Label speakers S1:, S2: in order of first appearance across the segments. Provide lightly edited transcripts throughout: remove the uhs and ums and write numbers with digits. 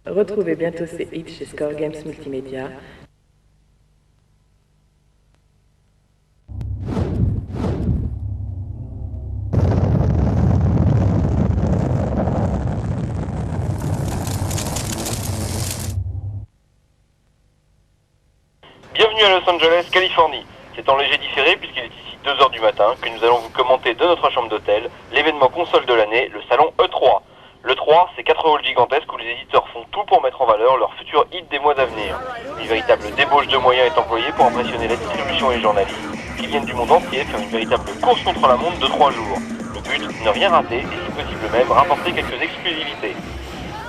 S1: Retrouvez bientôt ces hits chez Score Games Multimédia.
S2: Bienvenue à Los Angeles, Californie. C'est en léger différé puisqu'il est ici 2h du matin que nous allons vous commenter de notre chambre d'hôtel l'événement console de l'année, le salon E3. Le 3, c'est 4 halls gigantesques où les éditeurs font tout pour mettre en valeur leurs futurs hits des mois à venir. Une véritable débauche de moyens est employée pour impressionner la distribution et les journalistes qui viennent du monde entier faire une véritable course contre la montre de 3 jours. Le but, ne rien rater et si possible même rapporter quelques exclusivités.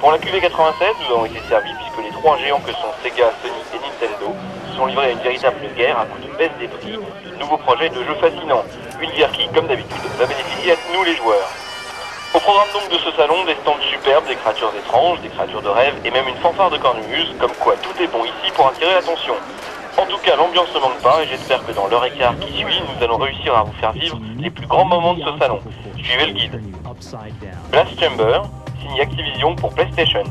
S2: Pour la QV96, nous avons été servis puisque les 3 géants que sont Sega, Sony et Nintendo se sont livrés à une véritable guerre à coup de baisse des prix, de nouveaux projets et de jeux fascinants. Une guerre qui, comme d'habitude, va bénéficier à nous les joueurs. Au programme donc de ce salon, des stands superbes, des créatures étranges, des créatures de rêve et même une fanfare de cornemuse, comme quoi tout est bon ici pour attirer l'attention. En tout cas, l'ambiance ne manque pas et j'espère que dans l'heure et quart qui suit, nous allons réussir à vous faire vivre les plus grands moments de ce salon. Suivez le guide. Blast Chamber, signé Activision pour PlayStation.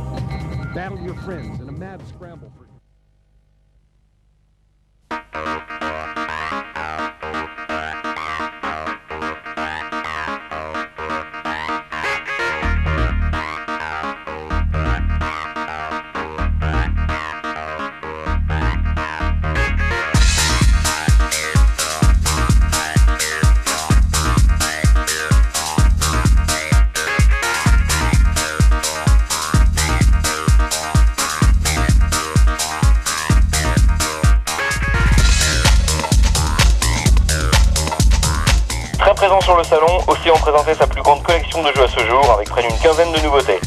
S2: Présent sur le salon, Océan présentait sa plus grande collection de jeux à ce jour avec près d'une quinzaine de nouveautés.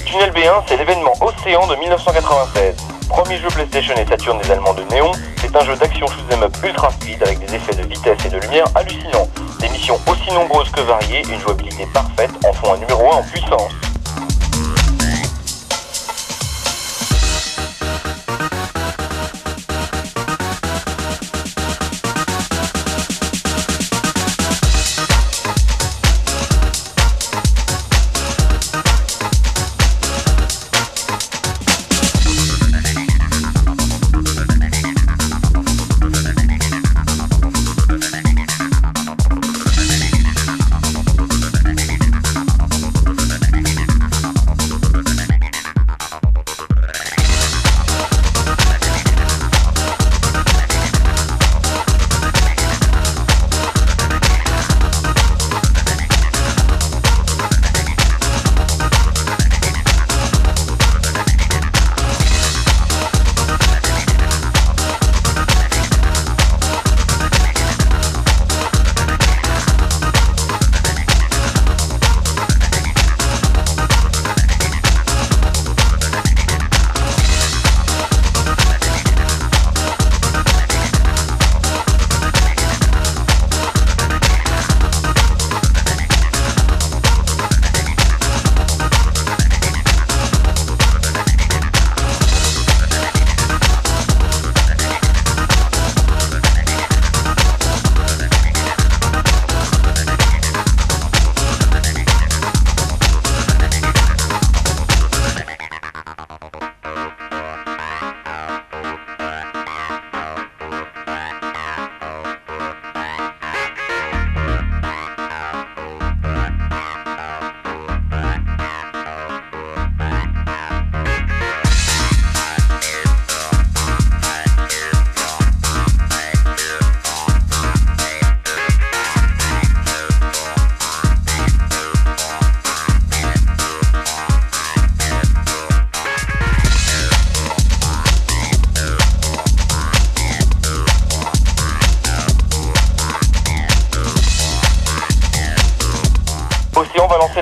S2: Tunnel B1, c'est l'événement Océan de 1996. Premier jeu PlayStation et Saturn des Allemands de Néon, c'est un jeu d'action shoot'em up ultra speed avec des effets de vitesse et de lumière hallucinants. Des missions aussi nombreuses que variées, une jouabilité parfaite en font un numéro 1 en puissance.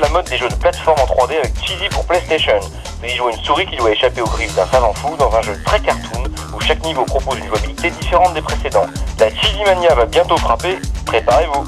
S2: La mode des jeux de plateforme en 3D avec Cheesy pour PlayStation. Vous y jouez une souris qui doit échapper aux griffes d'un savant fou dans un jeu très cartoon où chaque niveau propose une jouabilité différente des précédents. La Cheesy Mania va bientôt frapper, préparez-vous.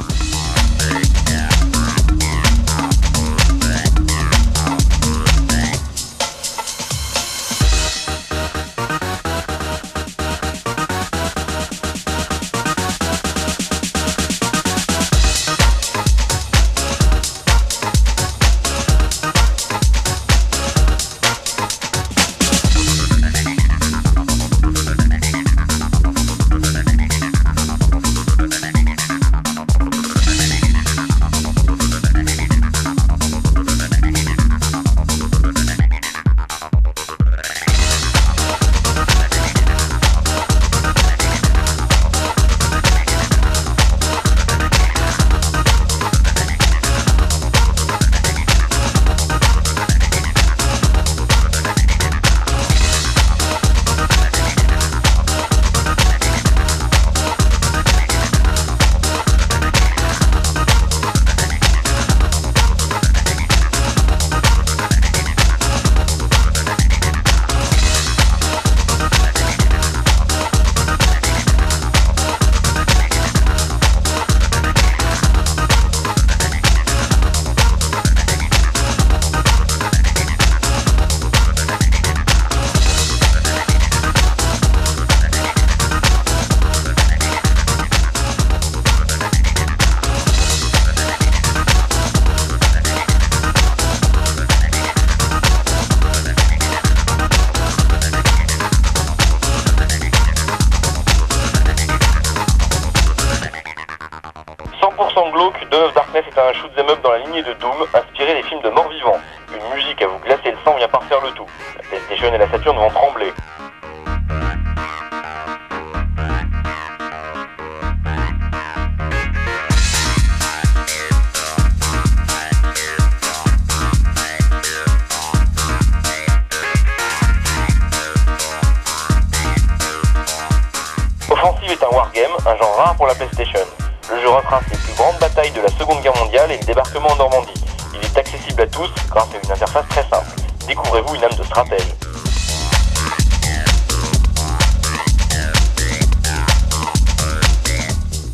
S2: signé de Doom, inspiré des films de mort-vivant. Une musique à vous glacer le sang vient par faire le tout. La PlayStation et la Saturn vont trembler. Offensive est un wargame, un genre rare pour la PlayStation. Le jeu retrace les plus grandes batailles de la Seconde Guerre mondiale et le débarquement en Normandie. Il est accessible à tous grâce à une interface très simple. Découvrez-vous une âme de stratège.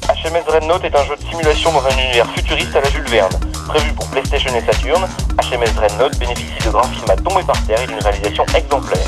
S2: HMS Dreadnought est un jeu de simulation dans un univers futuriste à la Jules Verne. Prévu pour PlayStation et Saturn, HMS Dreadnought bénéficie de graphismes à tomber par terre et d'une réalisation exemplaire.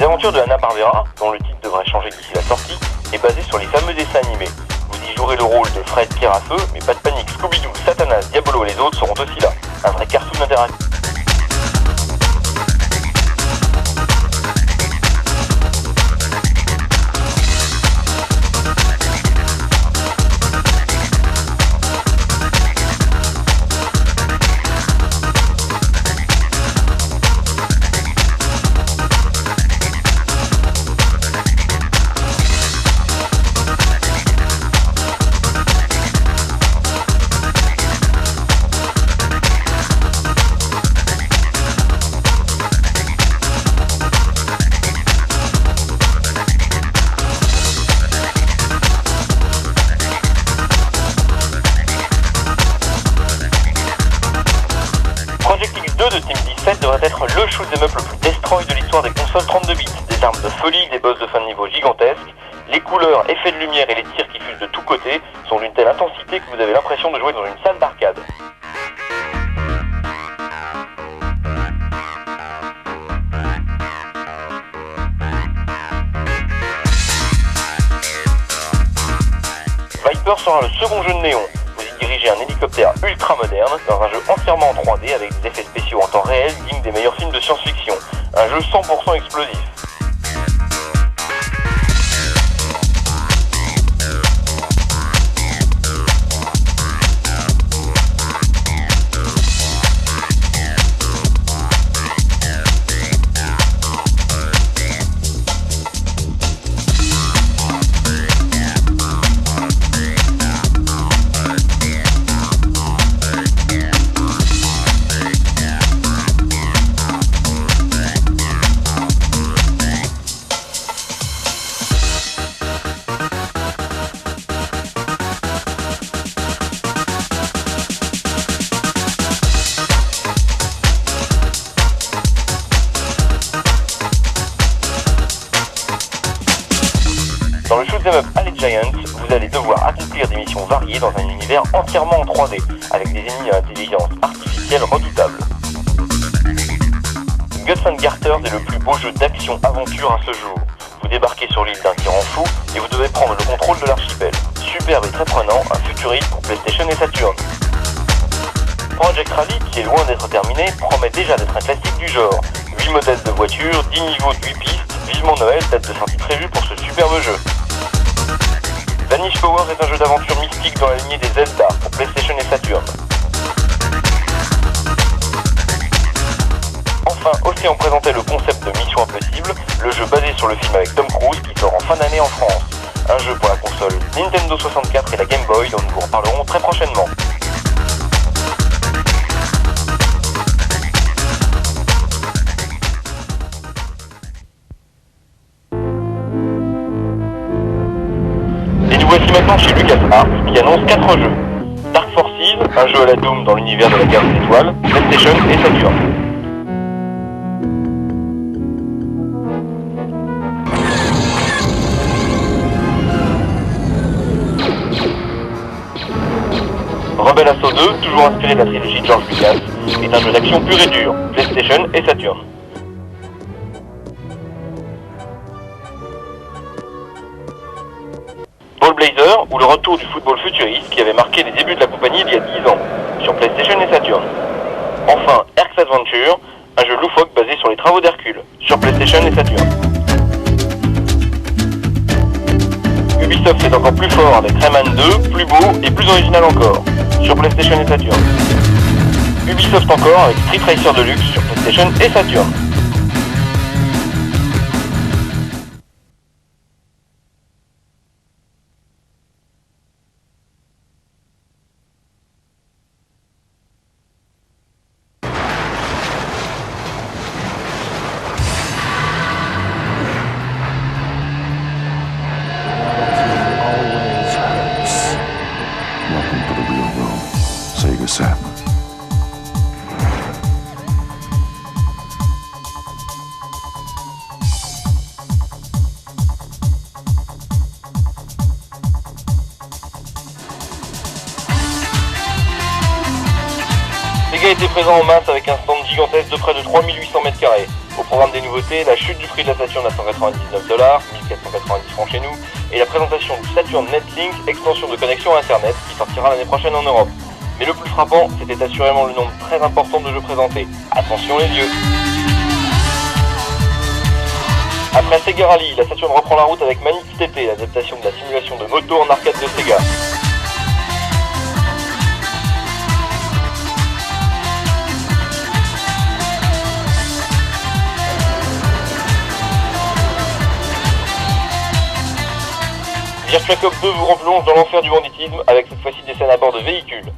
S2: L'aventure de Hanna-Barbera, dont le titre devrait changer d'ici la sortie, est basée sur les fameux dessins animés. Vous y jouerez le rôle de Fred Pierre à feu, mais pas de panique, Scooby-Doo, Satanas, Diabolo et les autres seront aussi là. Un vrai cartoon interactif. Project X2 de Team 17 devrait être le shoot'em up le plus destroy de l'histoire des consoles 32 bits. Des armes de folie, des boss de fin de niveau gigantesques, les couleurs, effets de lumière et les tirs qui fusent de tous côtés sont d'une telle intensité que vous avez l'impression de jouer dans une salle d'arcade. Viper sera le second jeu de Néon. Vous y dirigez un hélicoptère ultra moderne dans un jeu entièrement en 3D avec des effets spéciaux en temps réel dignes des meilleurs films de science-fiction. Un jeu 100% explosif. Dans le shoot'em up Allegiance, vous allez devoir accomplir des missions variées dans un univers entièrement en 3D, avec des ennemis à intelligence artificielle redoutables. Guts and Garters est le plus beau jeu d'action-aventure à ce jour. Vous débarquez sur l'île d'un tyran fou et vous devez prendre le contrôle de l'archipel. Superbe et très prenant, un futur hit pour PlayStation et Saturn. Project Rally, qui est loin d'être terminé, promet déjà d'être un classique du genre. 8 modèles de voitures, 10 niveaux de 8 pistes, vivement Noël, date de sortie prévue pour ce superbe jeu. Vanish Powers est un jeu d'aventure mystique dans la lignée des Zelda pour PlayStation et Saturn. Enfin, Océan présentait le concept de Mission Impossible, le jeu basé sur le film avec Tom Cruise qui sort en fin d'année en France. Un jeu pour la console Nintendo 64 et la Game Boy dont nous vous reparlerons très prochainement. Voici maintenant chez LucasArts qui annonce 4 jeux. Dark Forces, un jeu à la Doom dans l'univers de la guerre des étoiles, PlayStation et Saturn. Rebel Assault 2, toujours inspiré de la trilogie de George Lucas, est un jeu d'action pur et dur, PlayStation et Saturn. Ball Blazer, ou le retour du football futuriste qui avait marqué les débuts de la compagnie il y a 10 ans, sur PlayStation et Saturn. Enfin, Erk's Adventure, un jeu loufoque basé sur les travaux d'Hercule, sur PlayStation et Saturn. Ubisoft est encore plus fort avec Rayman 2, plus beau et plus original encore, sur PlayStation et Saturn. Ubisoft encore avec Street Racer Deluxe sur PlayStation et Saturn.
S3: Sega Saturn.
S2: Sega était présent en masse avec un stand gigantesque de près de 3800 m². Au programme des nouveautés, la chute du prix de la Saturn à $199, 1490 francs chez nous, et la présentation du Saturn Netlink, extension de connexion à Internet, qui sortira l'année prochaine en Europe. Mais le plus frappant, c'était assurément le nombre très important de jeux présentés. Attention les yeux. Après Sega Rally, la Saturn reprend la route avec Manic TT, l'adaptation de la simulation de moto en arcade de Sega. Virtua Cop 2 vous replonge dans l'enfer du banditisme avec cette fois-ci des scènes à bord de véhicules.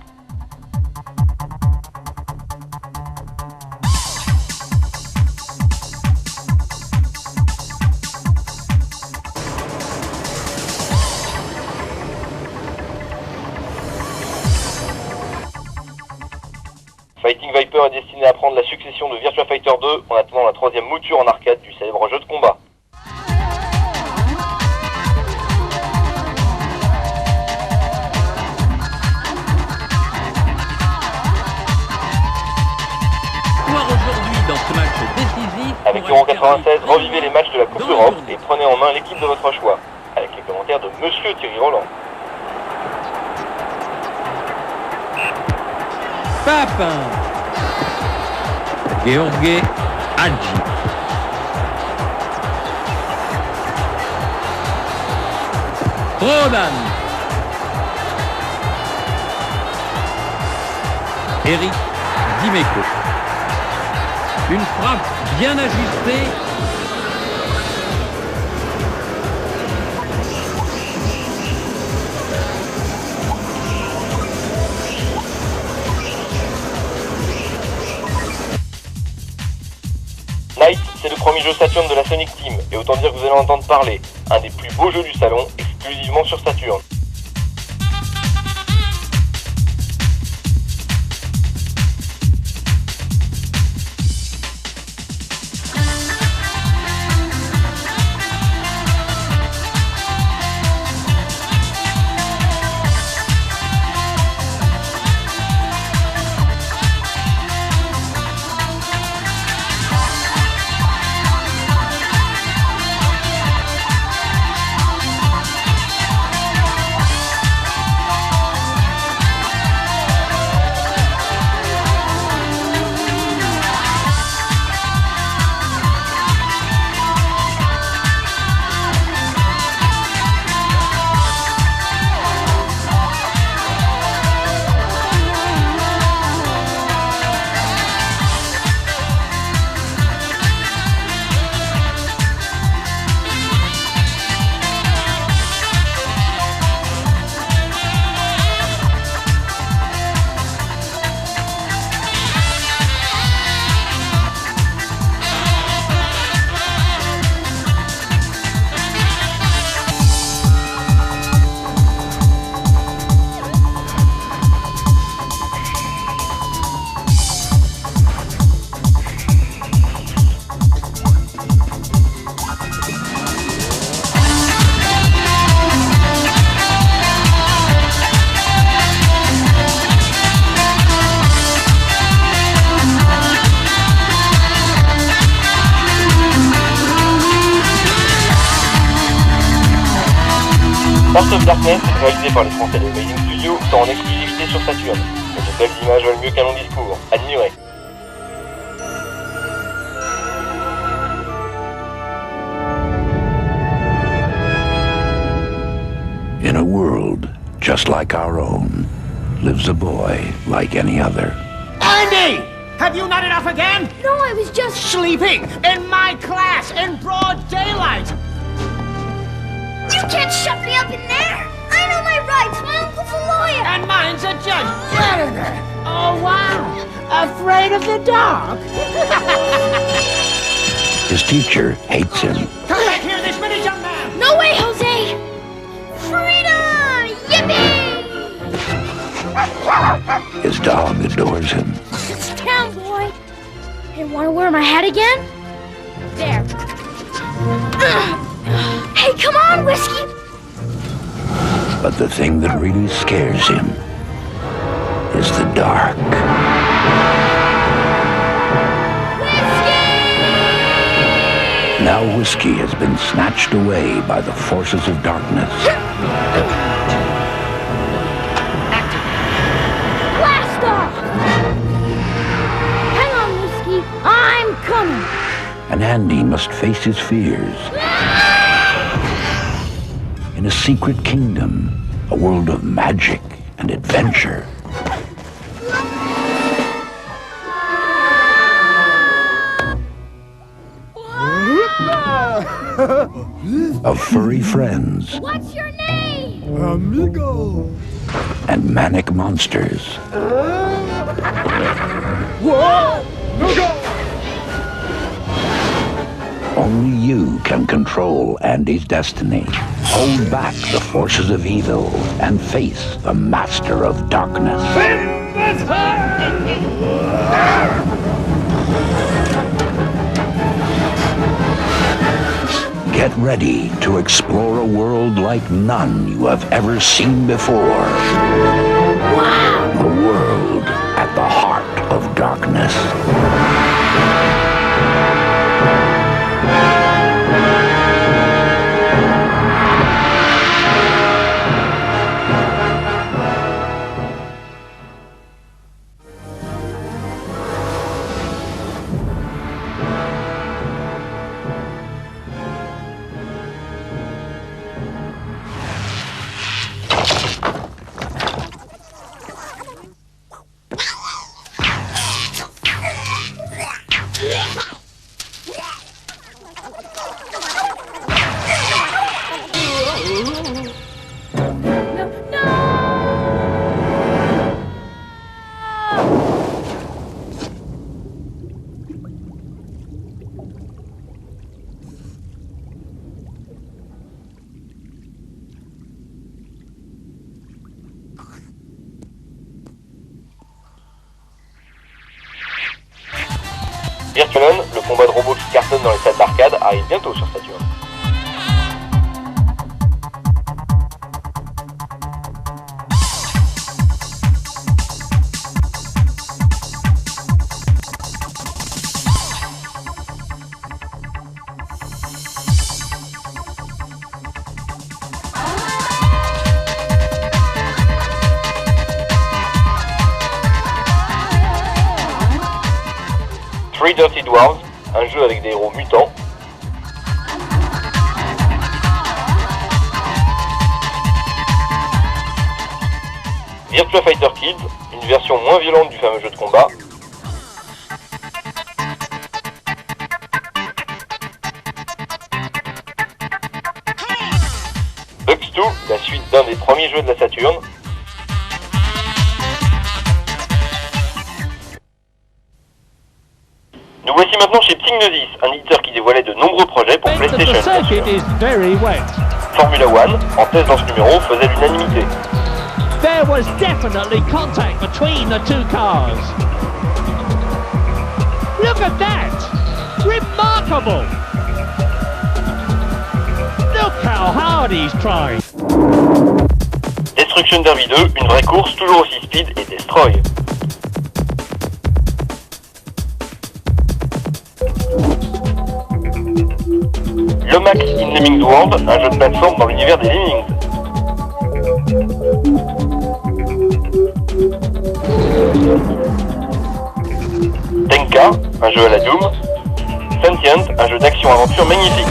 S2: Fighting Viper est destiné à prendre la succession de Virtua Fighter 2 en attendant la troisième mouture en arcade du célèbre jeu de combat.
S4: Aujourd'hui dans ce match décisif.
S2: Avec Euro 96, revivez les matchs de la Coupe d'Europe et prenez en main l'équipe de votre choix. Avec les commentaires de Monsieur Thierry Roland.
S4: Papin. George Hadji. Rodan. Eric Dimeco. Une frappe bien ajustée.
S2: Night, c'est le premier jeu Saturn de la Sonic Team, et autant dire que vous allez en entendre parler. Un des plus beaux jeux du salon, exclusivement sur Saturn. Path of Darkness, réalisé par les Français de Amazing Studios, sort en exclusivité sur Saturn. Mais de belles images valent mieux qu'un long discours. Admirez.
S3: In a world just like our own, lives a boy like any other.
S5: Andy! Have you not enough again?
S6: No, I was just...
S5: Sleeping in my class in broad daylight!
S6: You can't shut me up in there! I know my rights! My uncle's a lawyer!
S5: And mine's a judge. Get in there! Oh, wow! Afraid of the dark?
S3: His teacher hates him.
S5: Come back here this minute, young man!
S6: No way, Jose! Freedom! Yippee!
S3: His dog adores him.
S6: It's down, boy. Hey, wanna wear my hat again? There. Hey, come on, Whiskey!
S3: But the thing that really scares him is the dark.
S6: Whiskey!
S3: Now Whiskey has been snatched away by the forces of darkness.
S6: Blast off! Hang on, Whiskey. I'm coming.
S3: And Andy must face his fears. In a secret kingdom, a world of magic and adventure. Of furry friends.
S6: What's your name?
S5: Amigo!
S3: And manic monsters.
S5: Whoa! No go!
S3: Only you can control Andy's destiny. Hold back the forces of evil and face the master of darkness. Get ready to explore a world like none you have ever seen before.
S6: Wow!
S3: The world at the heart of darkness.
S2: Virtualon, le combat de robots qui cartonne dans les salles d'arcade, arrive bientôt sur Saturn. Three Dirty Dwarves, un jeu avec des héros mutants. Virtua Fighter Kids, une version moins violente du fameux jeu de combat. Bugs 2, la suite d'un des premiers jeux de la Saturn. Nous voici maintenant chez Psygnosis, un éditeur qui dévoilait de nombreux projets pour PlayStation. Formula One, en test dans ce numéro, faisait l'unanimité.
S4: There was definitely contact between the two cars. Look at that! Remarkable! Look how hard he's trying.
S2: Destruction Derby 2, une vraie course toujours aussi speed et destroy. Lomax in Lemmings World, un jeu de plateforme dans l'univers des Lemmings. un jeu à la Doom. Sentient, un jeu d'action-aventure magnifique.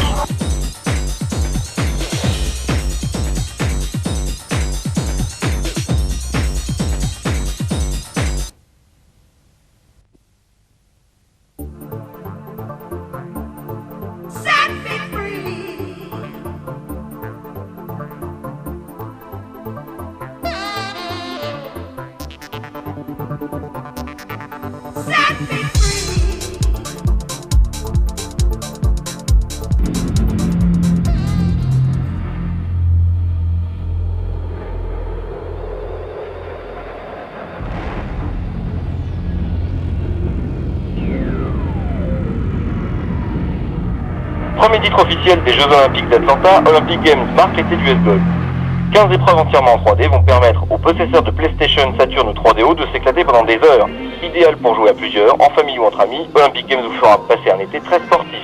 S2: Premier titre officiel des Jeux Olympiques d'Atlanta, Olympic Games marque l'été du S-Ball. 15 épreuves entièrement en 3D vont permettre aux possesseurs de PlayStation, Saturn ou 3DO de s'éclater pendant des heures. Idéal pour jouer à plusieurs, en famille ou entre amis, Olympic Games vous fera passer un été très sportif.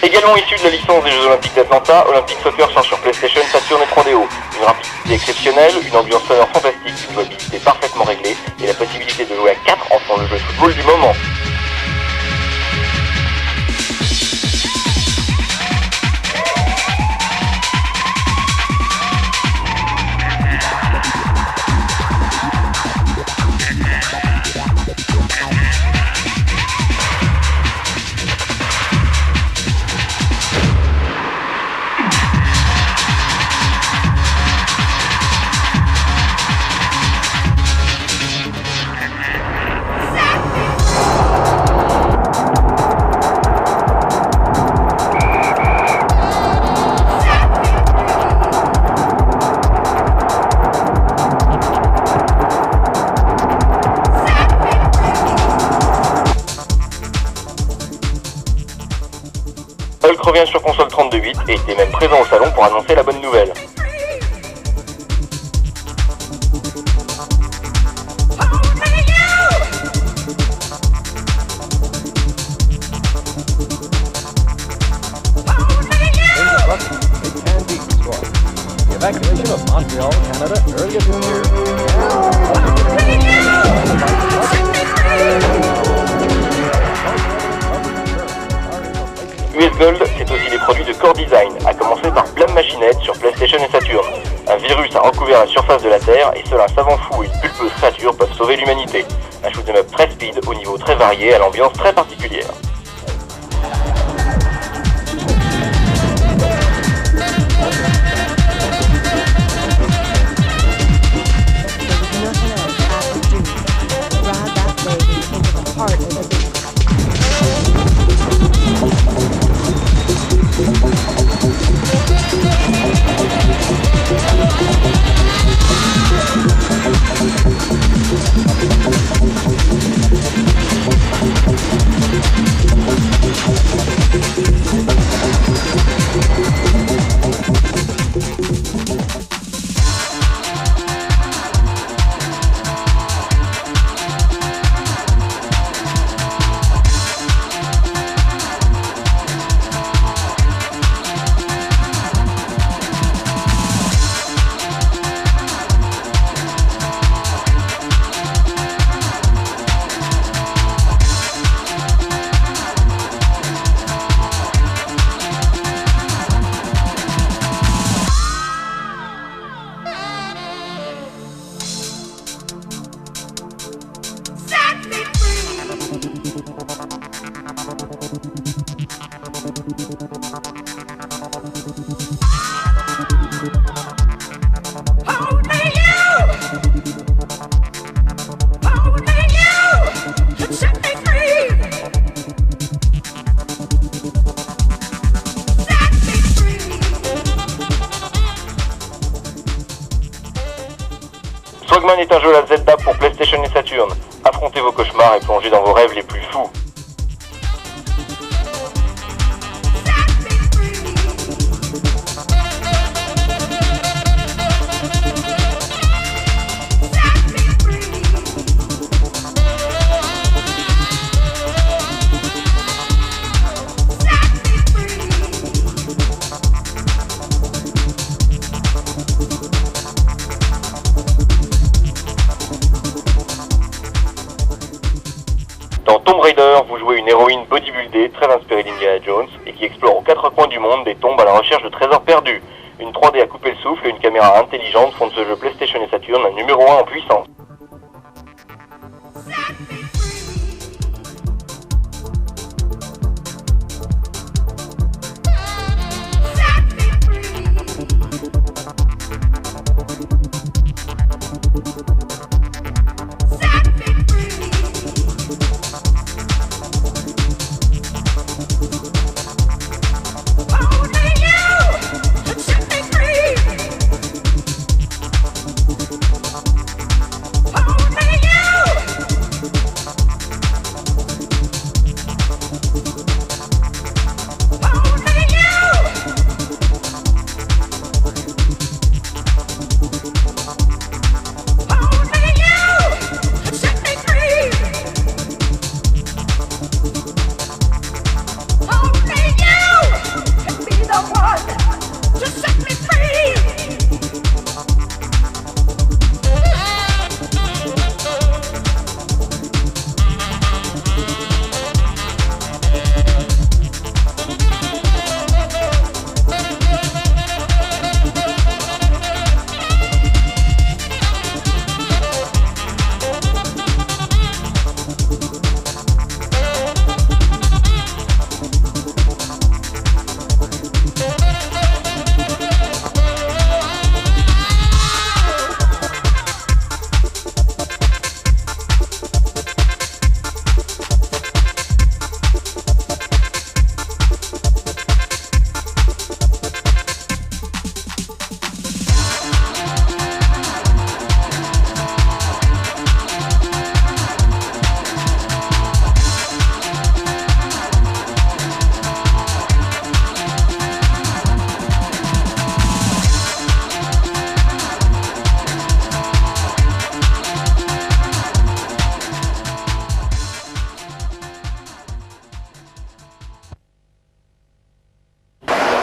S2: Également issu de la licence des Jeux Olympiques d'Atlanta, Olympic Soccer sort sur PlayStation, Saturn et 3DO. Une rapidité exceptionnelle, une ambiance sonore fantastique, une jouabilité parfaitement réglée et la possibilité de jouer à 4 en font le jeu de football du moment. Hulk revient sur console 32-bit et était même présent au salon pour annoncer la bonne nouvelle. US Gold, c'est aussi des produits de Core Design, à commencer par Blam Machinette sur PlayStation et Saturn. Un virus a recouvert la surface de la Terre et seul un savant fou et une pulpeuse créature peuvent sauver l'humanité. Un shoot'em up très speed, au niveau très varié, à l'ambiance très particulière. Swagman est un jeu à Zelda pour PlayStation et Saturn. Affrontez vos cauchemars et plongez dans vos rêves les plus fous. Dans Tomb Raider, vous jouez une héroïne bodybuildée très inspirée d'Indiana Jones et qui explore aux quatre coins du monde des tombes à la recherche de trésors perdus. Une 3D à couper le souffle et une caméra intelligente font de ce jeu PlayStation et Saturn un numéro 1 en puissance.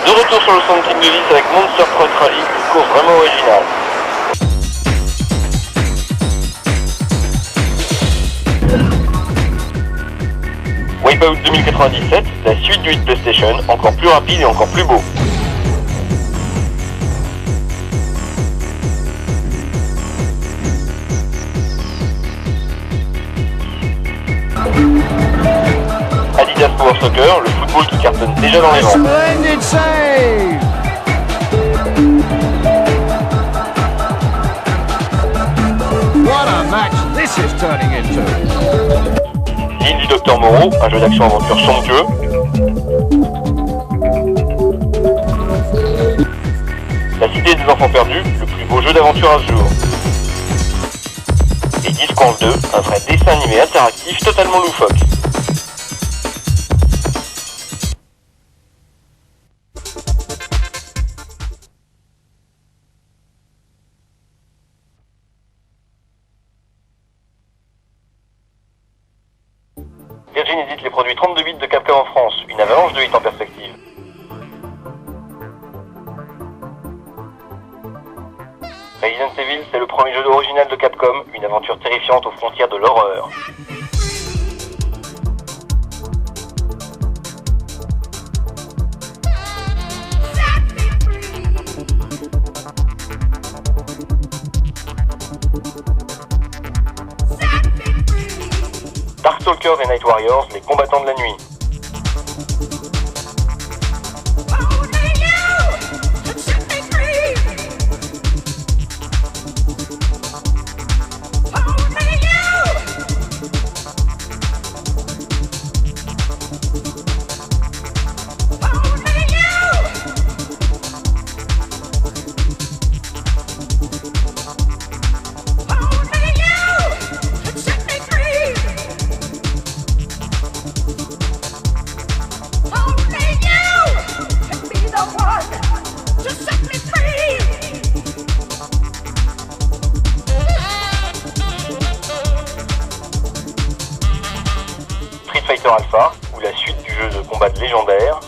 S2: De retour sur le stand Team de Vis avec Monster Truck Rally, une course vraiment originale. Wipeout 2097, la suite du hit PlayStation, encore plus rapide et encore plus beau. Soccer, le football qui cartonne déjà dans les vents.
S7: Splendid save! What a match this is turning into!
S2: L'île du Docteur Moreau, un jeu d'action-aventure somptueux. La Cité des Enfants Perdus, le plus beau jeu d'aventure à ce jour. Et Discworld 2, un vrai dessin animé interactif totalement loufoque. Virgin édite les produits 32 bits de Capcom en France, une avalanche de hits en perspective. Resident Evil, c'est le premier jeu original de Capcom, une aventure terrifiante aux frontières de l'horreur. Darkstalkers et Night Warriors, les combattants de la nuit. Street Fighter Alpha, ou la suite du jeu de combat légendaire.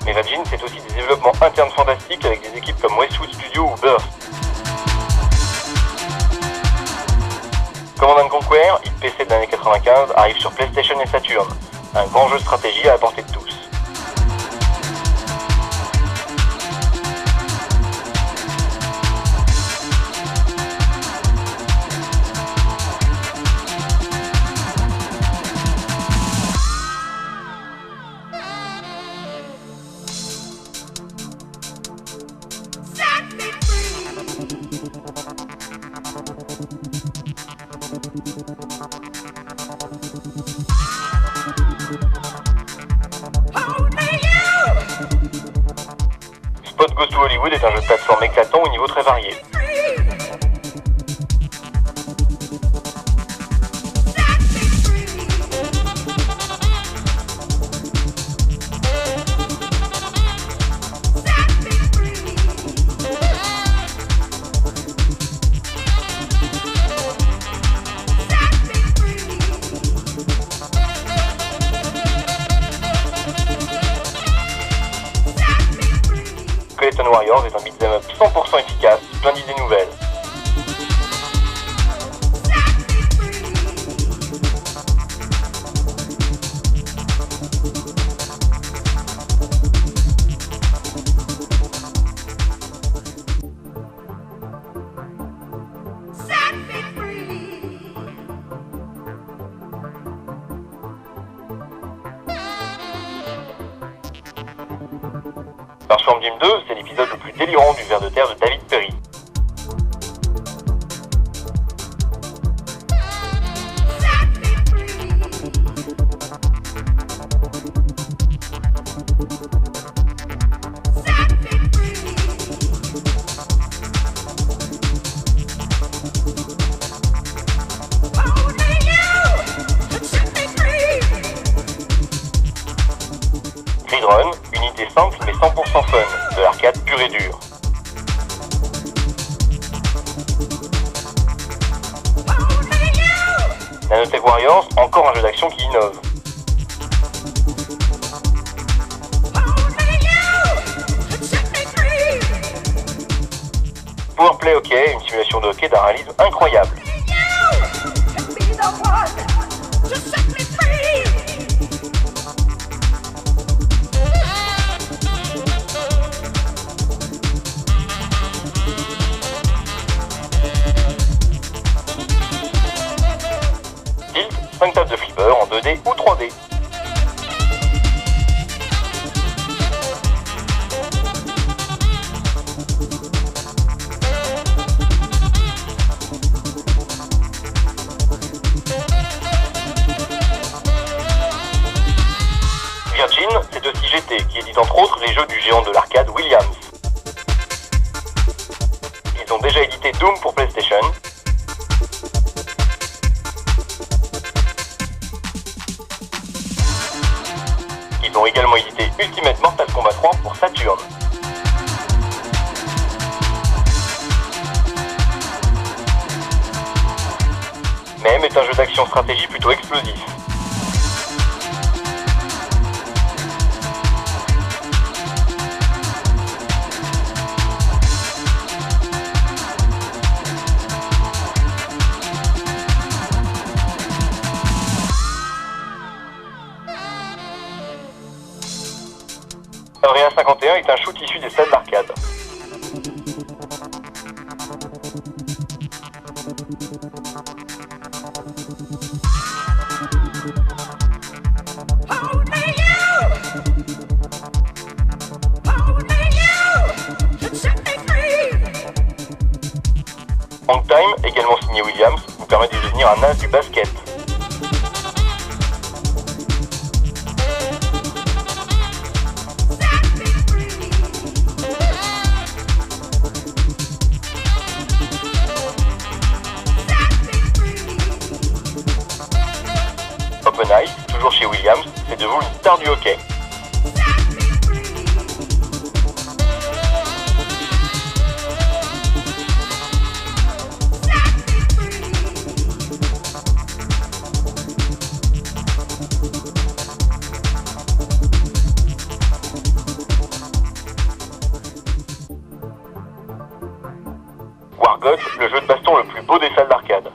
S2: Mais Virgin fait aussi des développements internes fantastiques avec des équipes comme Westwood Studio ou Burst. Command & Conquer, hit PC de l'année 95, arrive sur PlayStation et Saturn. Un grand jeu de stratégie à la portée de tous. Spot Goes to Hollywood est un jeu de plateforme éclatant au niveau très varié. Skeleton Warriors est un beat'em up 100% efficace, plein d'idées nouvelles. Earthworm Jim 2, c'est l'épisode le plus délirant du ver de terre de David Perry. Grid Run, unité simple mais 100% fun, de l'arcade pur et dur. Nanotech Warriors, encore un jeu d'action qui innove. Powerplay Hockey, une simulation de hockey d'un réalisme incroyable. Tilt, 5 tables de flipper en 2D ou 3D. Virgin, c'est aussi GT, qui édite entre autres les jeux du géant de l'arcade Williams. Ils ont déjà édité Doom pour PlayStation. Ils ont également édité Ultimate Mortal Kombat 3 pour Saturn. Même est un jeu d'action stratégie plutôt explosif. Area 51 est un shoot issu des salles d'arcade. Hang Time, également signé Williams, vous permet de devenir un as du basket. Open Ice, toujours chez Williams, c'est de vous une star du hockey. Wargot, le jeu de baston le plus beau des salles d'arcade.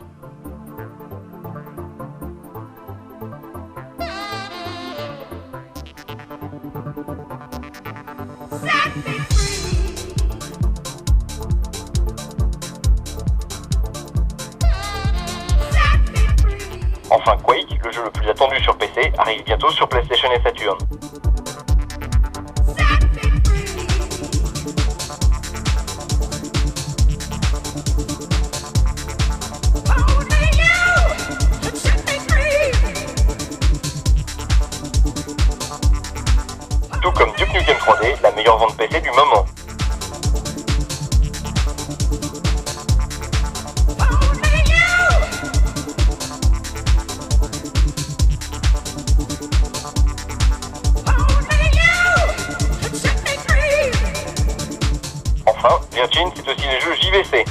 S2: Enfin Quake, le jeu le plus attendu sur PC, arrive bientôt sur PlayStation et Saturn. Tout comme Duke Nukem 3D, la meilleure vente PC du moment. Enfin, Virgin, c'est aussi les jeux JVC.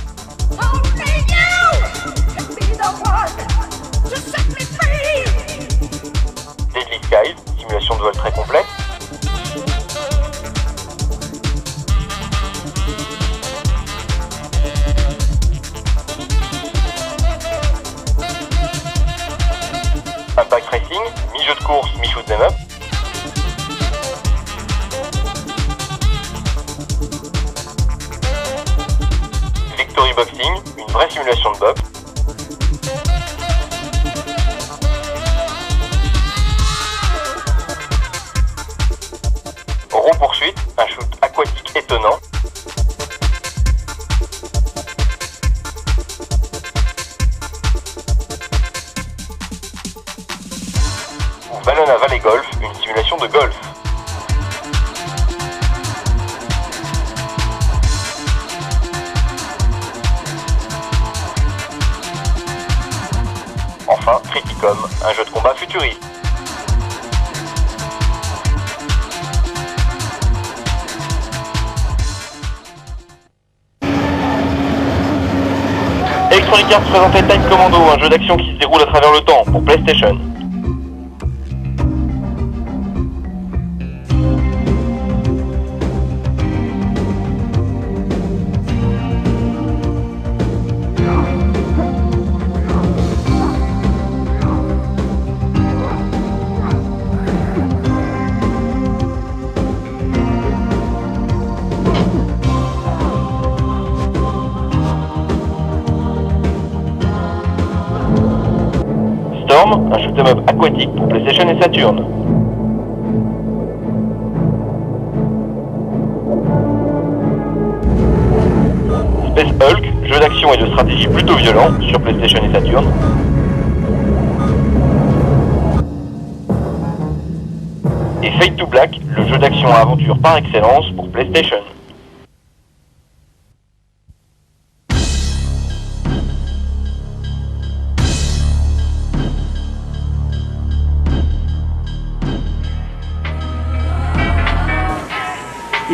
S2: Deadly Skies, simulation de vol très complète. Impact Racing, mi-jeu de course, mi-shoot 'em up. Victory Boxing, une vraie simulation de boxe. Raw Poursuite, un shoot aquatique étonnant. Ou Valona Valley Golf, une simulation de golf. Enfin, Criticom, un jeu de combat futuriste. Electronic Arts présentait Time Commando, un jeu d'action qui se déroule à travers le temps pour PlayStation. Storm, un shoot'em up aquatique pour PlayStation et Saturn. Space Hulk, jeu d'action et de stratégie plutôt violent sur PlayStation et Saturn. Et Fade to Black, le jeu d'action à aventure par excellence pour PlayStation.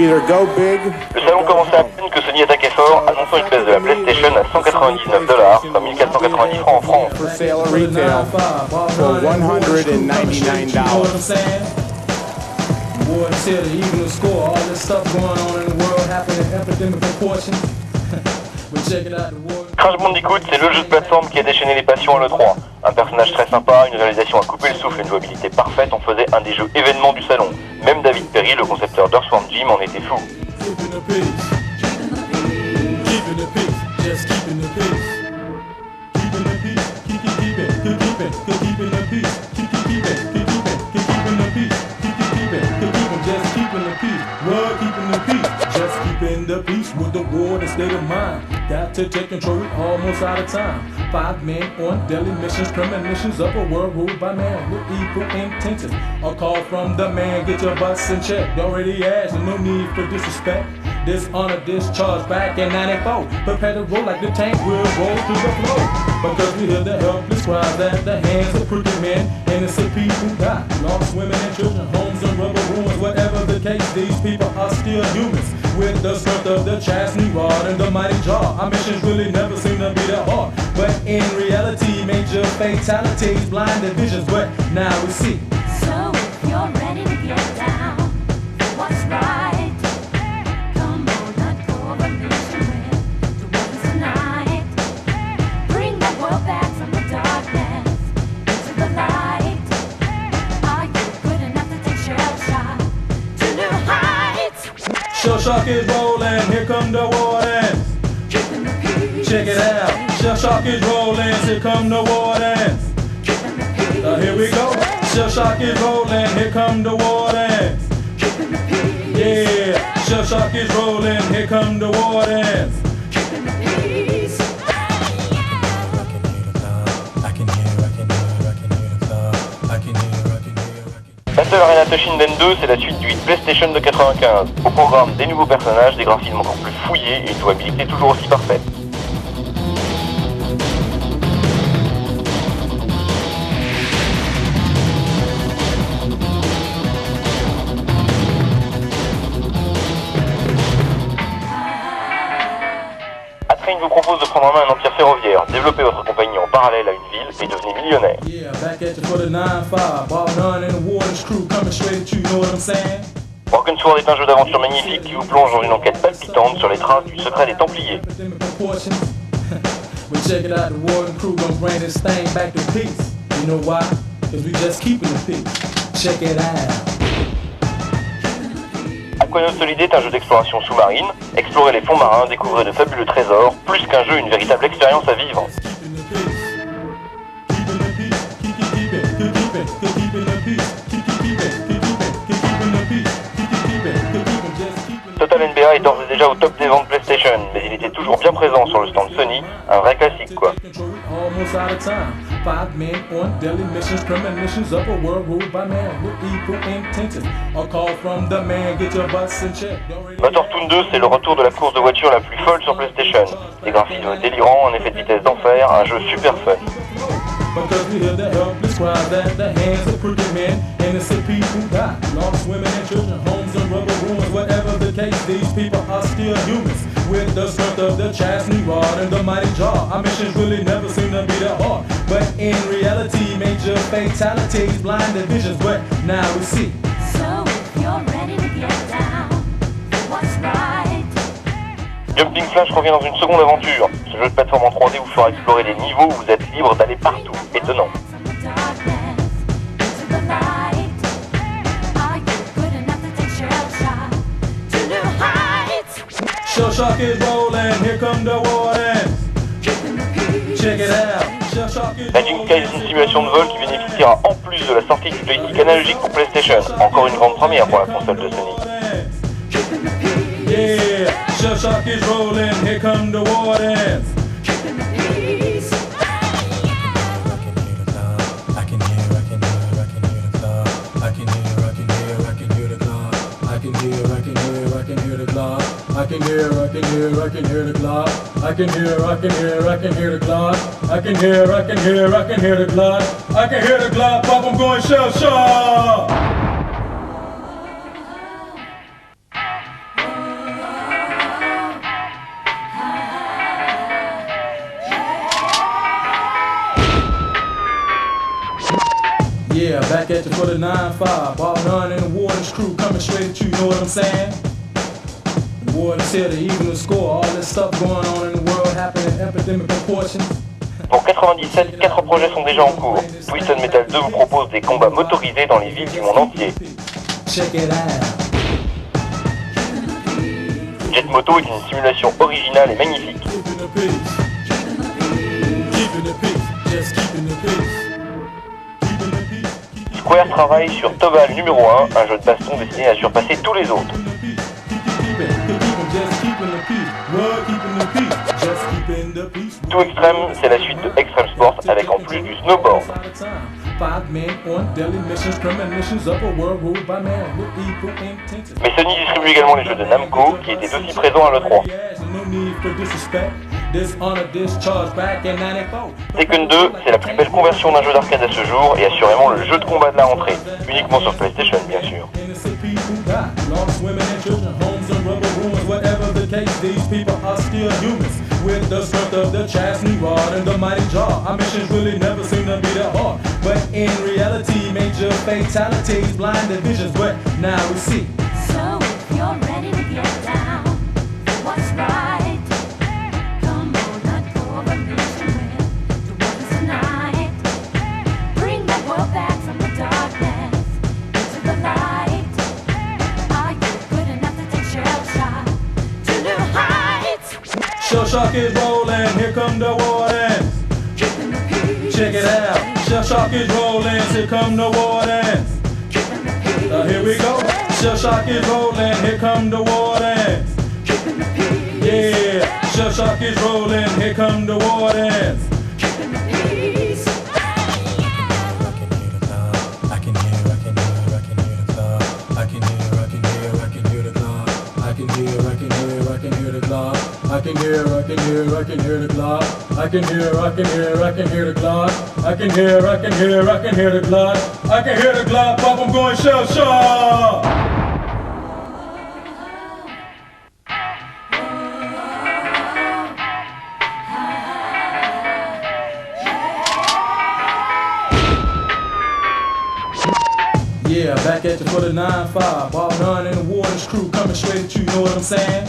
S8: Either go big.
S2: Le salon commençait à peine que Sony attaquait fort, annonçant une baisse de la PlayStation à $199, soit 1490 francs en France.
S8: For sale or retail for $199.
S2: Crash Bandicoot, c'est le jeu de plateforme qui a déchaîné les passions à l'E3. Un personnage très sympa, une réalisation à couper le souffle et une jouabilité parfaite en faisait un des jeux événements du salon. Même David Perry, le concepteur d'Earthworm Jim, en était fou.
S9: The peace with the war, the state of mind. Got to take control, almost out of time. 5 men on daily missions, premonitions of a world ruled by man with evil intentions. A call from the man, get your butts in check. Already asked, no need for disrespect. Dishonor, discharge back in 94. Prepare to roll like the tank will roll through the floor. Because we hear the helpless cries at the hands of crooked men. Innocent people die, lost women and children, homes and rubber ruins. Whatever the case, these people are still humans. With the strength of the chastity rod and the mighty jaw, our missions really never seem to be that hard. But in reality, major fatalities, blinded visions. But now we see.
S6: So if you're ready to get down for what's right, come on, let go of a mission with the weapons tonight. Bring the world back from the darkness into the light. Are you good enough to take shell shot to new heights?
S9: Shell shock is rolling, here come the wardens. Check it out, shell shock is rolling, here come the wardens. Here we go, shell shock is rolling, here come the wardens. Yeah, shell shock is rolling, here come the wardens.
S2: Battle Arena Toshinden 2, c'est la suite du hit PlayStation de 95. Au programme, des nouveaux personnages, des graphismes encore plus fouillés et une jouabilité toujours aussi parfaite. Attrain vous propose de prendre en main un empire ferroviaire, développer votre compagnie en parallèle à une ville et devenir millionnaire. Broken Sword est un jeu d'aventure magnifique qui vous plonge dans une enquête palpitante sur les traces du secret des Templiers. Aquanaut Solidé est un jeu d'exploration sous-marine. Explorez les fonds marins, découvrez de fabuleux trésors, plus qu'un jeu, une véritable expérience à vivre. Total NBA est d'ores et déjà au top des ventes PlayStation, mais il était toujours bien présent sur le stand Sony, un vrai classique quoi. Motortoon 2, c'est le retour de la course de voiture la plus folle sur PlayStation. Des graphismes délirants, un effet de vitesse d'enfer, un jeu super fun.
S9: Because we hear the helpless cries at the hands of crooked men. Innocent people die, lost women and children, homes and rubber ruins. Whatever the case, these people are still humans. with the strength of the chastity rod and the mighty jaw. Our missions really never seem to be that hard, but in reality, major fatalities, blinded visions. But now we see.
S6: So if you're ready to get down, what's right?
S2: Jumping Flash revient dans une seconde aventure. Ce jeu de plateforme en 3D vous fera explorer des niveaux où vous êtes libre d'aller partout. Étonnant.
S9: Shell Shock is rolling, here come the Wardens. Check it out.
S2: Raging Sky est une simulation de vol qui bénéficiera en plus de la sortie du joystick analogique pour PlayStation. Encore une grande première pour la console de Sony.
S9: Yeah, Shell Shock is rolling, here come the Wardens. I can hear the clock. I can hear the clock. I can hear the clock. I can hear the clock. Pop, I'm going Shell Shock. Yeah, back at you for the 9-5. Ball none and the Warden's crew coming straight at you, know what I'm saying? Warden's here to even the score. All this stuff going on in the world happening in epidemic proportions.
S2: Pour 97, 4 projets sont déjà en cours. Twisted Metal 2 vous propose des combats motorisés dans les villes du monde entier.
S9: Check it out.
S2: Jet Moto est une simulation originale et magnifique. Square travaille sur Tobal numéro 1, un jeu de baston destiné à surpasser tous les autres. Tout Extreme, c'est la suite de Extreme Sports avec en plus du snowboard. Mais Sony distribue également les jeux de Namco qui étaient aussi présents à l'E3. Tekken 2, c'est la plus belle conversion d'un jeu d'arcade à ce jour et assurément le jeu de combat de la rentrée, uniquement sur PlayStation bien sûr.
S9: With the strength of the chastity rod and the mighty jaw. Our missions really never seem to be that hard, but in reality, major fatalities, blinded visions. But now we see.
S6: So if you're ready to get down, what's right? Come on, let go of a mission with the ones tonight. Bring the world back from the darkness into the light. Are you good enough to take Shell Shock to new heights?
S9: Shell Shock is rolling, here come the Wardens. Check it out. Shell Shock is rolling, here come the Wardens. Here we go. Shell Shock is rolling, here come the Wardens. Yeah, Shell Shock is rolling, here come the Wardens. I can hear the clock. I can hear the clock. I can hear the clock. I can hear the clock. Pop, I'm going Shell Shock. Yeah, back at you for the 9-5. Ball none and the Warden's crew coming straight at you, know what I'm saying?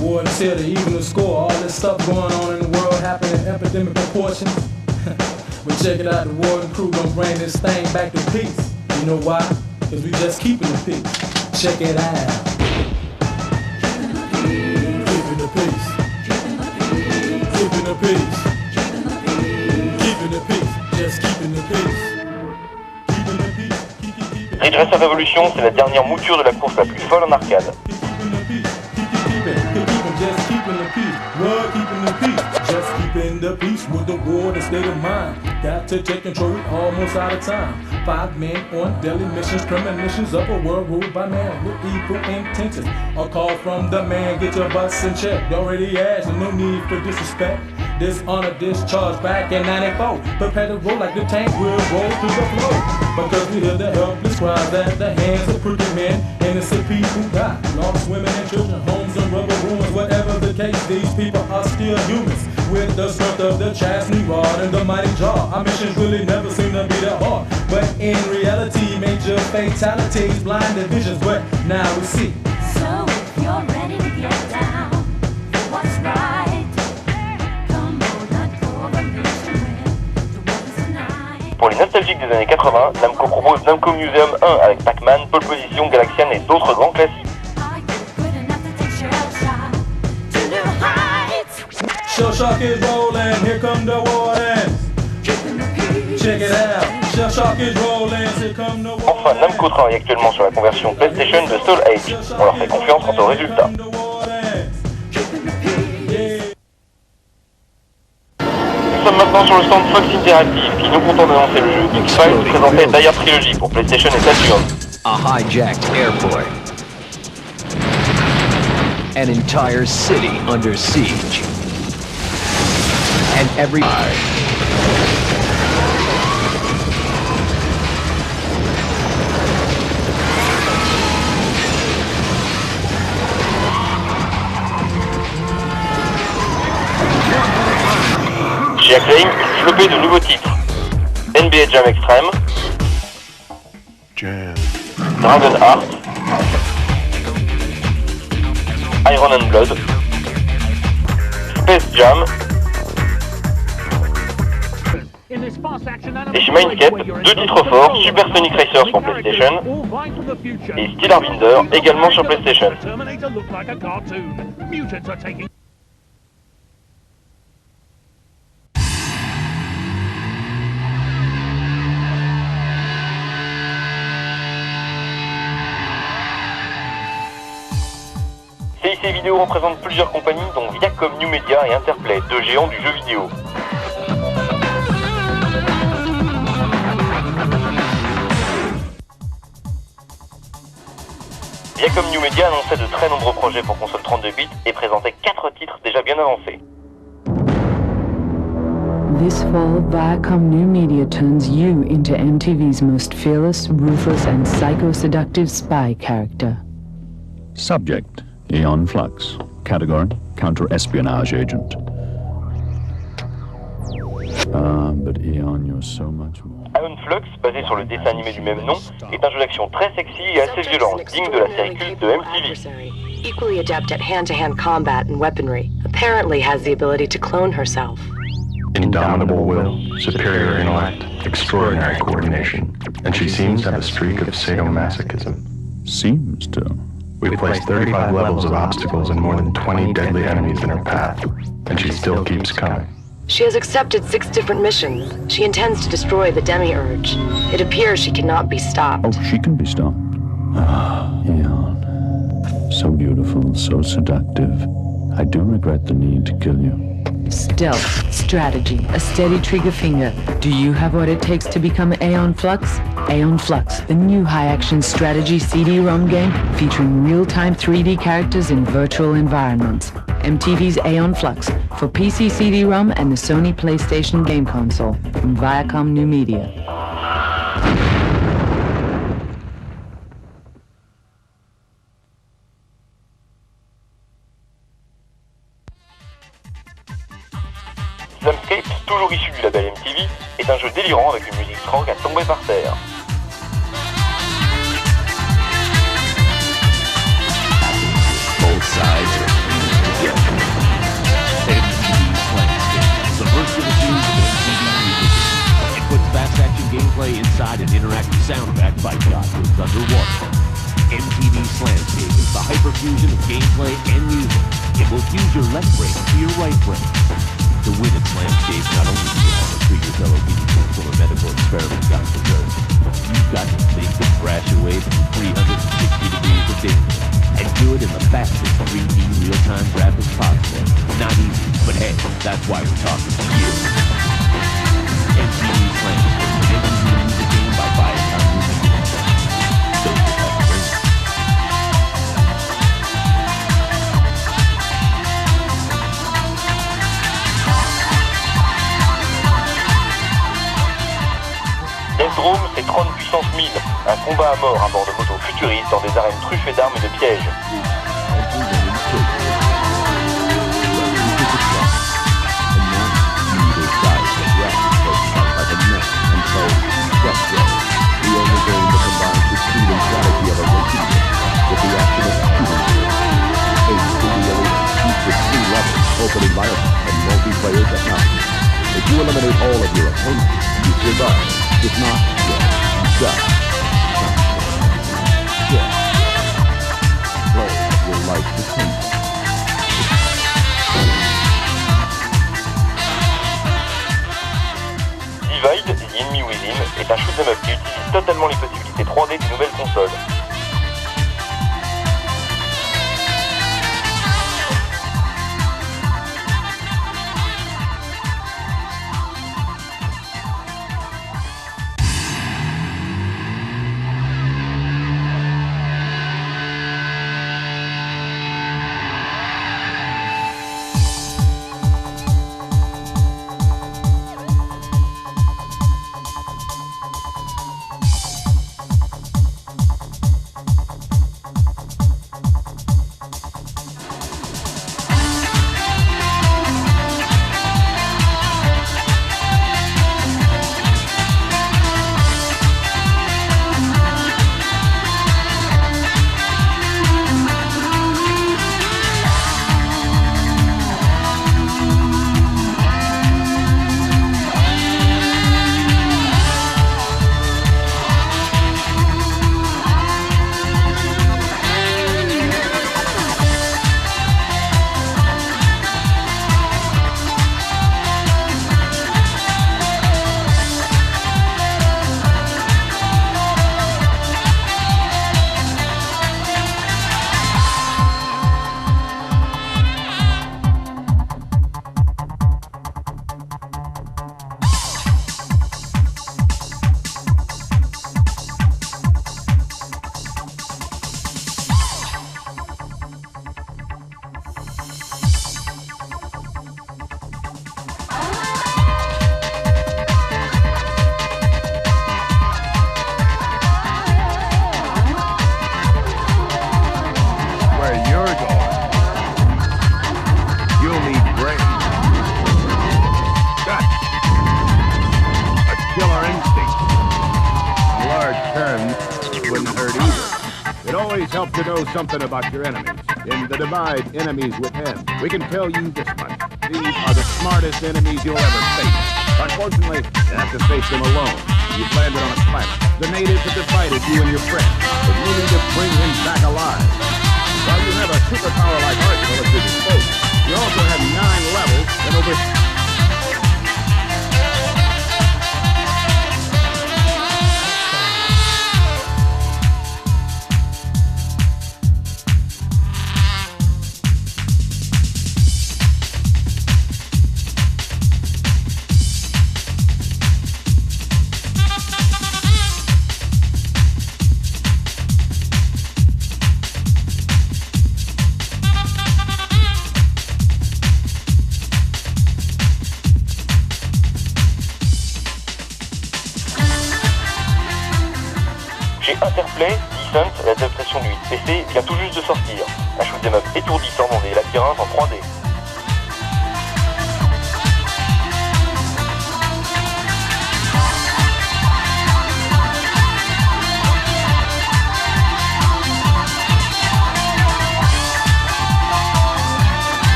S9: Warden's here to even the score. All this stuff going on in the world happening in epidemic proportions. But check it out, the Warden crew gonna bring this thing back to peace. You know why? Cause we just keeping the peace. Check it out. Keeping the peace. Keeping the peace. Keeping the peace. Just keeping the peace.
S2: Ridge Racer Revolution, c'est la dernière mouture de la course la plus folle en arcade.
S9: Just keeping the peace, we're keeping the peace. Just keeping the peace with the war, the state of mind. Got to take control, almost out of time. 5 men on daily missions, premonitions of a world ruled by man with evil intentions. A call from the man, get your butts in check. You already asked, and no need for disrespect. Dishonor, discharge back in 94. Prepare to roll like the tank will roll through the floor. Because we hear the helpless cries at the hands of crooked men. Innocent people die, lost women and children, homes and rubber ruins. case, these people are still humans with the strength of the chastity rod and the mighty jaw. Our missions really never seem to be that hard, but in reality, major fatalities, blinded visions. But now we see.
S6: So if you're ready to get down for what's right, come on, not over mission with the weapons tonight.
S2: Pour les nostalgiques des années 80, Namco propose Namco Museum 1 avec Pac-Man, Pole Position, Galaxian et d'autres grands classiques.
S9: Shell Shock is rolling, here come the war dance. Check it out, Shell Shock is rolling, here come the war.
S2: Enfin, Namco travaille actuellement sur la conversion PlayStation de Soul Age. On leur fait confiance quant aux résultats. Nous sommes maintenant sur le stand Fox Interactive qui nous content d'annoncer le jeu X-Files présenté Die Hard Trilogy pour PlayStation et Saturn.
S10: A hijacked airport. An entire city under siege. And every...
S2: Chez Acclaim, ils développaient de nouveaux titres. NBA Jam Extreme, Dragon Heart, Iron and Blood, Space Jam, et chez Mindscape, deux titres forts, Super Sonic Racers pour PlayStation et Steel Harbinger également sur PlayStation. CIC Vidéo représente plusieurs compagnies dont Viacom New Media et Interplay, deux géants du jeu vidéo. Viacom New Media annonçait de très nombreux projets pour console 32 bits et présentait 4 titres déjà bien avancés.
S11: This fall, Viacom New Media turns you into MTV's most fearless, ruthless, and psycho-seductive spy character.
S12: Subject: Aeon Flux. Category: Counter-espionage agent. But Aeon, you're so much more.
S2: Aeon Flux, basé sur le dessin animé du même nom, est un jeu d'action très sexy et assez violent, digne de la série culte de MTV.
S13: Equally adept at hand-to-hand combat and weaponry, apparently has the ability to clone herself.
S14: Indomitable will, superior intellect, extraordinary coordination, and she seems to have a streak of sadomasochism.
S12: Seems to.
S14: We've placed 35 levels of obstacles and more than 20 deadly enemies in her path, and she still keeps coming.
S13: She has accepted 6 different missions. She intends to destroy the Demiurge. It appears she cannot be stopped.
S12: Oh, she can be stopped. Ah, Aeon. So beautiful, so seductive. I do regret the need to kill you.
S11: Stealth, strategy, a steady trigger finger. Do you have what it takes to become Aeon Flux? Aeon Flux, the new high-action strategy CD-ROM game featuring real-time 3D characters in virtual environments. MTV's Aeon Flux for PC CD-ROM and the Sony PlayStation game console from Viacom New Media.
S2: Zamscape, toujours issu du label MTV, est un jeu délirant avec une musique rock à tomber par terre.
S15: Both sides are together. MTV Landscape, subversive tunes of MTV music. It puts fast-action gameplay inside an interactive soundtrack by Godwin's Underwater. MTV's Landscape is the hyperfusion of gameplay and music. It will fuse your left brain to your right brain. To win its Landscape, not only do you have to treat your fellow humans for a medical experiment got to Earth, you've got to think and crash away from 360 degrees of danger, and do it in the fastest 3D real-time graphics possible. Not easy, but hey, that's why we're talking to you. MTV's Landscape, an MTV music game by Viacom Music. Don't you have a brain?
S2: Deathdrome, c'est Tron puissance 1000, un combat à mort à bord de motos futuristes dans des arènes truffées d'armes et de pièges.
S15: violent and multiplayer technology. If you eliminate all of your opponents, you survive. If not, well, you die. Yeah. Play your life potential.
S2: Divide, The Enemy Within, est un shoot'em up qui utilise totalement les possibilités 3D des nouvelles consoles.
S15: Help to know something about your enemies. In the Divide, Enemies Within, we can tell you this much. These are the smartest enemies you'll ever face. Unfortunately, you have to face them alone. You've landed on a planet. The natives have divided you and your friend, but you need to bring him back alive. While you have a superpower-like arsenal at your disposal, you also have 9 levels and over...
S2: Interplay, Descent, l'adaptation du 8PC, vient tout juste de sortir. Un shoot'em up étourdissant dans des labyrinthes en 3D.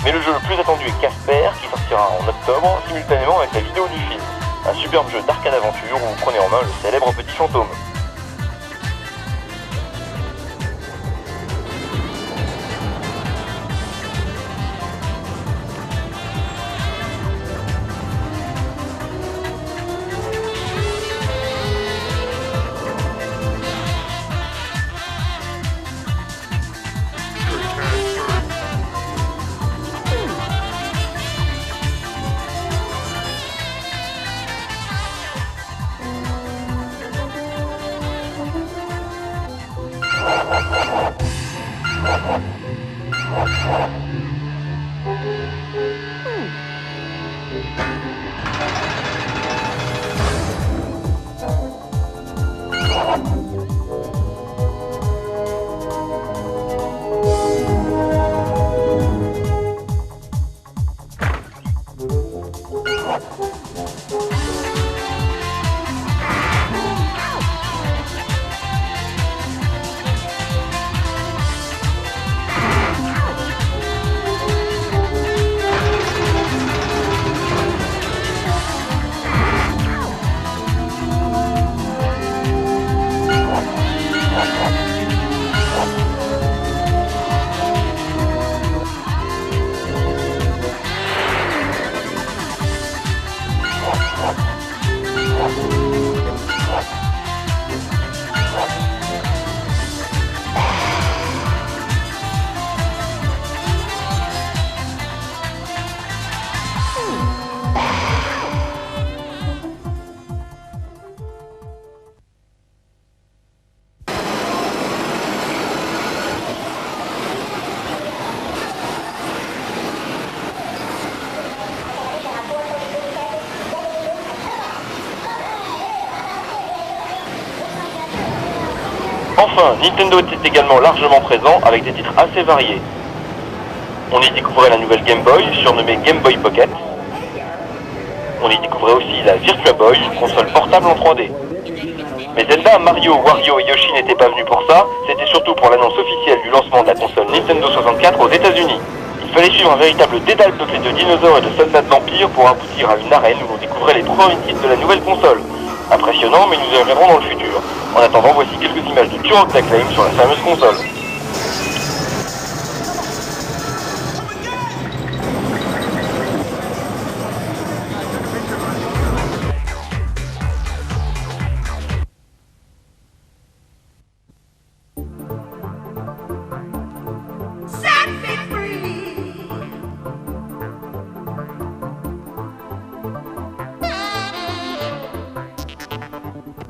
S2: Mais le jeu le plus attendu est Casper, qui sortira en octobre, simultanément avec la vidéo du film. Un superbe jeu d'arcade aventure où vous prenez en main le célèbre petit fantôme. Enfin, Nintendo était également largement présent avec des titres assez variés. On y découvrait la nouvelle Game Boy, surnommée Game Boy Pocket. On y découvrait aussi la Virtua Boy, une console portable en 3D. Mais Zelda, Mario, Wario et Yoshi n'étaient pas venus pour ça, c'était surtout pour l'annonce officielle du lancement de la console Nintendo 64 aux États-Unis. Il fallait suivre un véritable dédale peuplé de dinosaures et de soldats de l'Empire pour aboutir à une arène où l'on découvrait les premiers titres de la nouvelle console. Impressionnant, mais nous y reviendrons dans le futur. En attendant, voici quelques images de Turok d'Acclaim sur la fameuse console.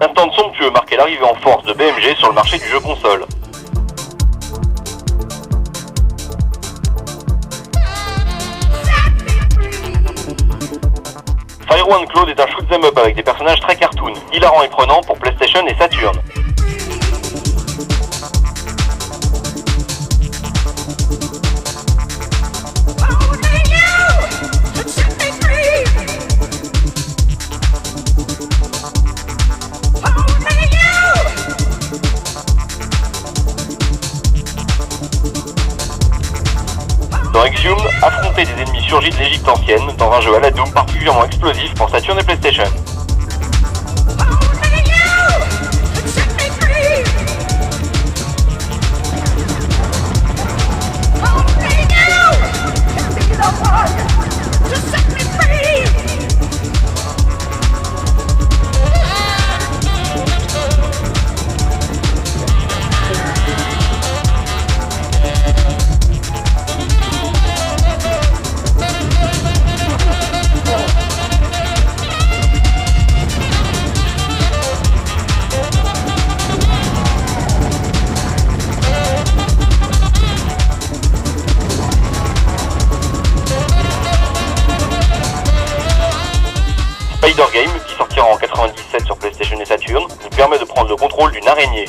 S2: Un stand somptueux marquait l'arrivée en force de BMG sur le marché du jeu console. Fire One Cloud est un shoot'em up avec des personnages très cartoon, hilarants et prenants pour PlayStation et Saturn. Dans Exhumed, affronter des ennemis surgis de l'Égypte ancienne dans un jeu à la Doom particulièrement explosif pour Saturn et PlayStation. Spider Game, qui sortira en 97 sur PlayStation et Saturn, nous permet de prendre le contrôle d'une araignée.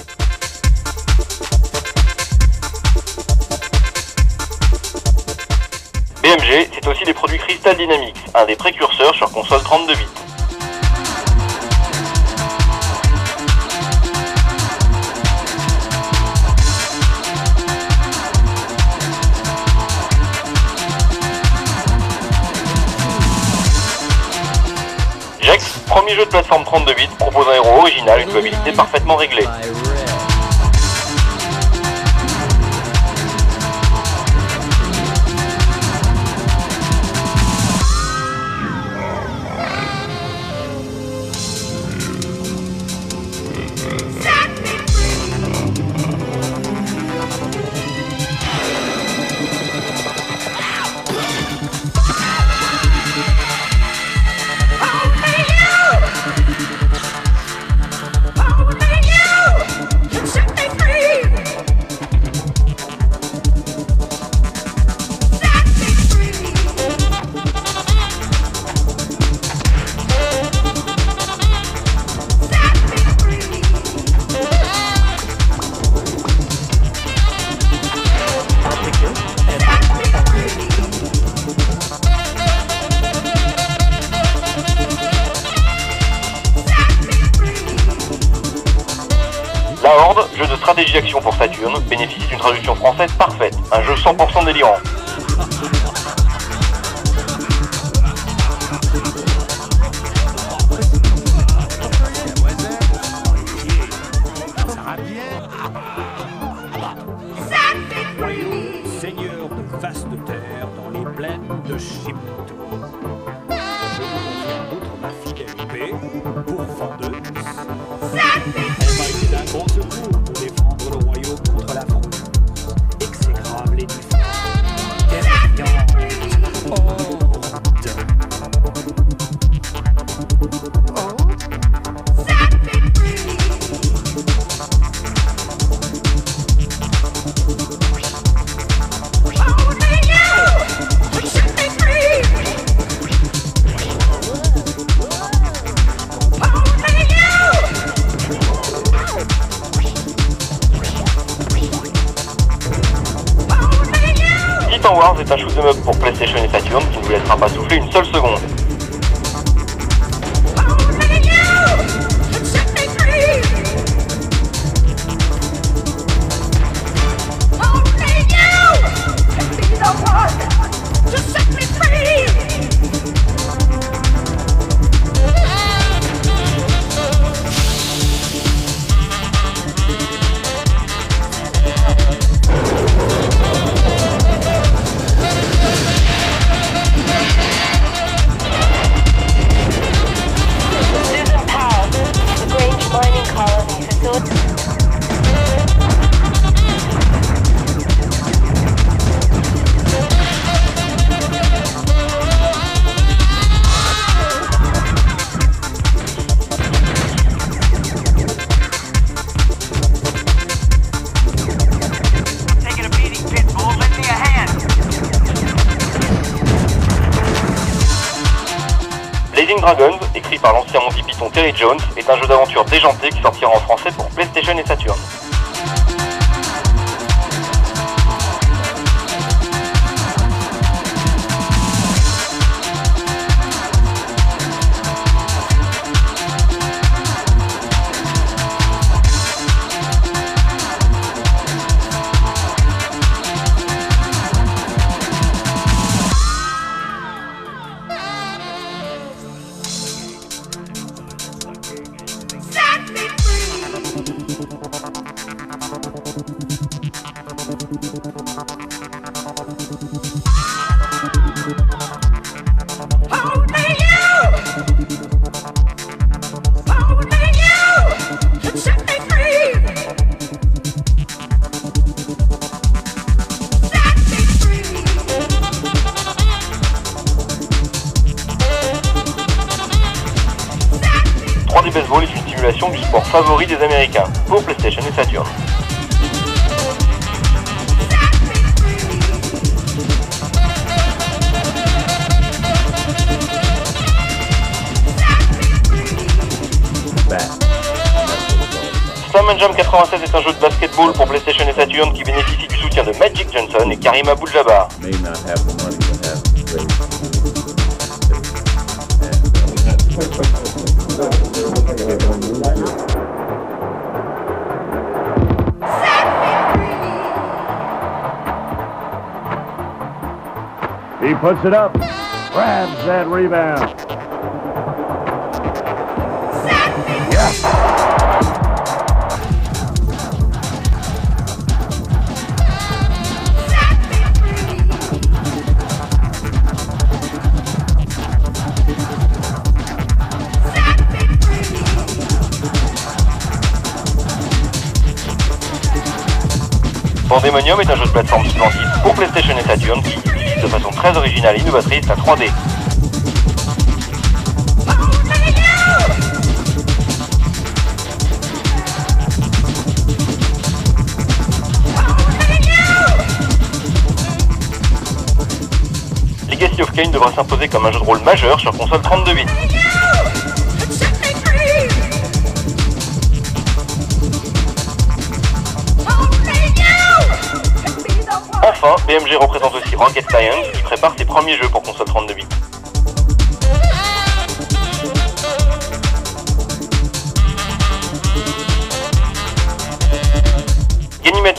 S2: BMG, c'est aussi les produits Crystal Dynamics, un des précurseurs sur console 32 bits. Jax, premier jeu de plateforme 32 bits, propose un héros original, une jouabilité parfaitement réglée. Horde, jeu de stratégie d'action pour Saturn, bénéficie d'une traduction française parfaite, un jeu 100% délirant.
S16: Seigneur de vaste terre dans les plaines de Shipto. Je vous confie en outre ma fidélité pour vendeuse. Elle m'a été d'un grand secours pour défendre le royaume contre la foule. Exécrable et terrifiante.
S2: Titan Wars est un shoot'em up pour PlayStation et Saturn qui ne vous laissera pas souffler une seule seconde. Blazing Dragons, écrit par l'ancien Monty Python Terry Jones, est un jeu d'aventure déjanté qui sortira en français pour PlayStation et Saturn. Du baseball est une simulation du sport favori des Américains, pour PlayStation et Saturn. Slam & Jam 96 est un jeu de basketball pour PlayStation et Saturn qui bénéficie du soutien de Magic Johnson et Karim Abdul-Jabbar.
S17: He puts it up, grabs that rebound.
S2: Pandemonium est un jeu de plateforme splendide pour PlayStation et Saturn qui utilise de façon très originale et innovatrice la 3D. Legacy of Kain devra s'imposer comme un jeu de rôle majeur sur console 32 bits. Enfin, BMG représente aussi Rocket Science qui prépare ses premiers jeux pour console 32 bits.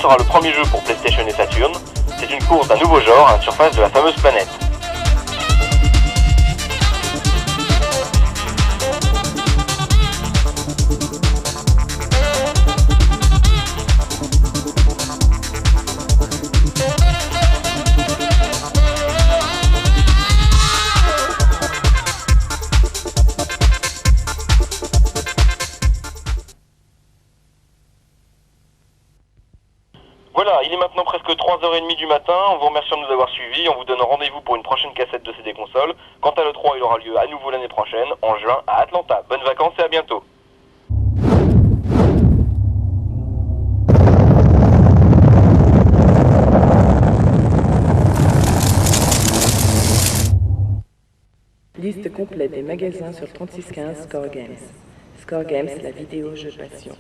S2: sera le premier jeu pour PlayStation et Saturn. C'est une course d'un nouveau genre à la surface de la fameuse planète. Voilà, il est maintenant presque 3h30 du matin, on vous remercie de nous avoir suivis, on vous donne rendez-vous pour une prochaine cassette de CD Console. Quant à l'E3, il aura lieu à nouveau l'année prochaine, en juin, à Atlanta. Bonnes vacances et à bientôt.
S1: Liste complète des magasins sur 3615 Score Games. Score Games, la vidéo jeu passion.